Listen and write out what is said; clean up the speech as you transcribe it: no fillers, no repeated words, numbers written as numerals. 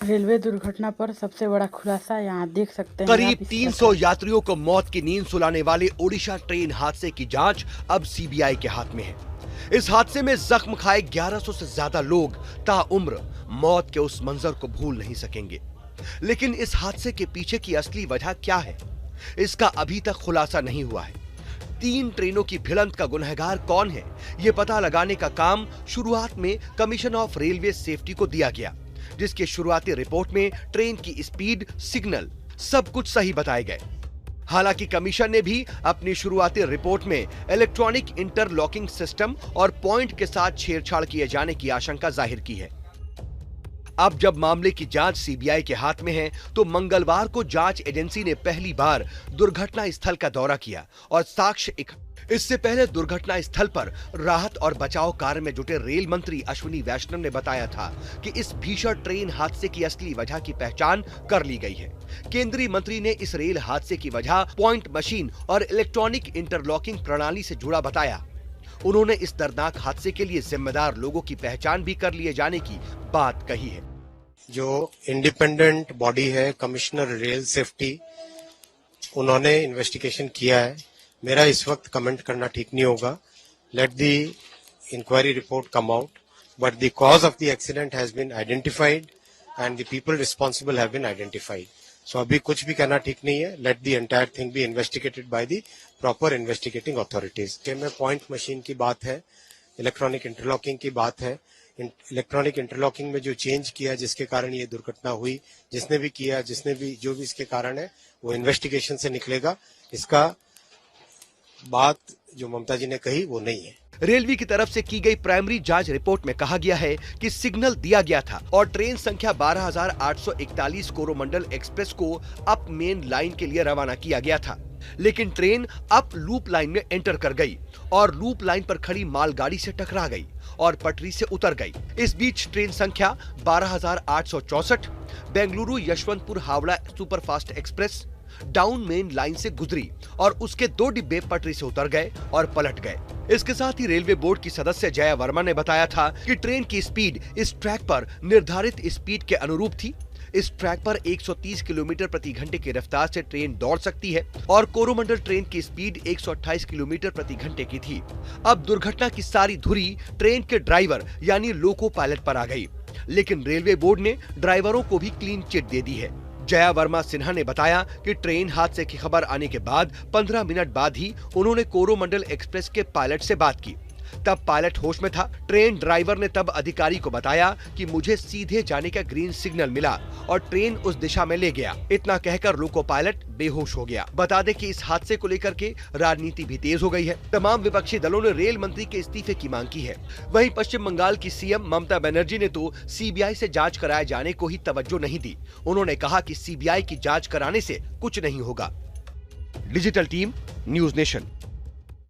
Railway दुर्घटना पर सबसे बड़ा खुलासा यहाँ देख सकते हैं। करीब 300 यात्रियों को मौत की नींद सुलाने वाले ओडिशा ट्रेन हादसे की जांच अब सीबीआई के हाथ में है। इस हादसे में जख्म खाए 1100 से ज्यादा लोग ताउम्र मौत के उस मंजर को भूल नहीं सकेंगे। लेकिन इस हादसे के पीछे की असली वजह क्या है, इसका अभी तक खुलासा नहीं हुआ है। 3 ट्रेनों की भिड़ंत का गुनहगार कौन है, यह पता लगाने का काम शुरुआत में कमीशन ऑफ रेलवे सेफ्टी को दिया गया, जिसकी शुरुआती रिपोर्ट में ट्रेन की स्पीड, सिग्नल सब कुछ सही बताए गए। हालांकि कमीशन ने भी अपनी शुरुआती रिपोर्ट में इलेक्ट्रॉनिक इंटरलॉकिंग सिस्टम और पॉइंट के साथ छेड़छाड़ किए जाने की आशंका जाहिर की है। अब जब मामले की जांच सीबीआई के हाथ में है, तो मंगलवार को जांच एजेंसी ने पहली बार दुर्घटना स्थल का दौरा किया और साक्ष्य इससे पहले दुर्घटना स्थल पर राहत और बचाव कार्य में जुटे रेल मंत्री अश्विनी वैष्णव ने बताया था कि इस भीषण ट्रेन हादसे की असली वजह की पहचान कर ली गई है। केंद्रीय मंत्री ने इस रेल हादसे की वजह पॉइंट मशीन और इलेक्ट्रॉनिक इंटरलॉकिंग प्रणाली से जुड़ा बताया। उन्होंने इस दर्दनाक हादसे के लिए जिम्मेदार लोगों की पहचान भी कर लिए जाने की बात कही है। जो इंडिपेंडेंट बॉडी है, कमिश्नर रेल सेफ्टी, उन्होंने इन्वेस्टिगेशन किया है। मेरा इस वक्त कमेंट करना ठीक नहीं होगा। Let the inquiry report come out, but the cause of the accident has been identified and the people responsible have been identified. So अभी कुछ भी कहना ठीक नहीं है। Let the entire thing be investigated by the proper investigating authorities. में point machine की बात है, इलेक्ट्रॉनिक इंटरलॉकिंग की बात है। इलेक्ट्रॉनिक इंटरलॉकिंग में जो चेंज किया जिसके कारण ये दुर्घटना हुई, जिसने भी किया, जो भी इसके कारण है, वो इन्वेस्टिगेशन से निकलेगा। इसका बात जो ममता जी ने कही वो नहीं है। रेलवे की तरफ से की गई प्राइमरी जांच रिपोर्ट में कहा गया है कि सिग्नल दिया गया था और ट्रेन संख्या 12,841 कोरोमंडल एक्सप्रेस को अप मेन लाइन के लिए रवाना किया गया था, लेकिन ट्रेन अप लूप लाइन में एंटर कर गई और लूप लाइन पर खड़ी मालगाड़ी से टकरा गई और पटरी से उतर गई। इस बीच ट्रेन संख्या 12,864 Bengaluru Yesvantpur Howrah superfast express down main line से गुजरी और उसके 2 डिब्बे पटरी से उतर गए और पलट गए। इसके साथ ही रेलवे बोर्ड की सदस्य जया वर्मा ने बताया था कि ट्रेन की स्पीड इस ट्रैक पर निर्धारित स्पीड के अनुरूप थी। इस ट्रैक पर 130 किलोमीटर प्रति घंटे की रफ्तार से ट्रेन दौड़ सकती है और कोरोमंडल ट्रेन की स्पीड 128 किलोमीटर प्रति घंटे की थी। अब दुर्घटना की सारी धुरी ट्रेन के ड्राइवर यानी लोको पायलट पर आ गई, लेकिन रेलवे बोर्ड ने ड्राइवरों को भी क्लीन चिट दे दी है। जया वर्मा सिन्हा ने बताया कि ट्रेन हादसे की खबर आने के बाद 15 मिनट बाद ही उन्होंने कोरोमंडल एक्सप्रेस के पायलट से बात की। तब पायलट होश में था। ट्रेन ड्राइवर ने तब अधिकारी को बताया कि मुझे सीधे जाने का ग्रीन सिग्नल मिला और ट्रेन उस दिशा में ले गया। इतना कहकर लोको पायलट बेहोश हो गया। बता दें कि इस हादसे को लेकर के राजनीति भी तेज हो गई है। तमाम विपक्षी दलों ने रेल मंत्री के इस्तीफे की मांग की है। वहीं पश्चिम बंगाल की सीएम ममता बनर्जी ने तो सीबीआई से जांच कराए जाने को ही तवज्जो नहीं दी। उन्होंने कहा कि सीबीआई की जांच कराने से कुछ नहीं होगा। Digital team, news nation.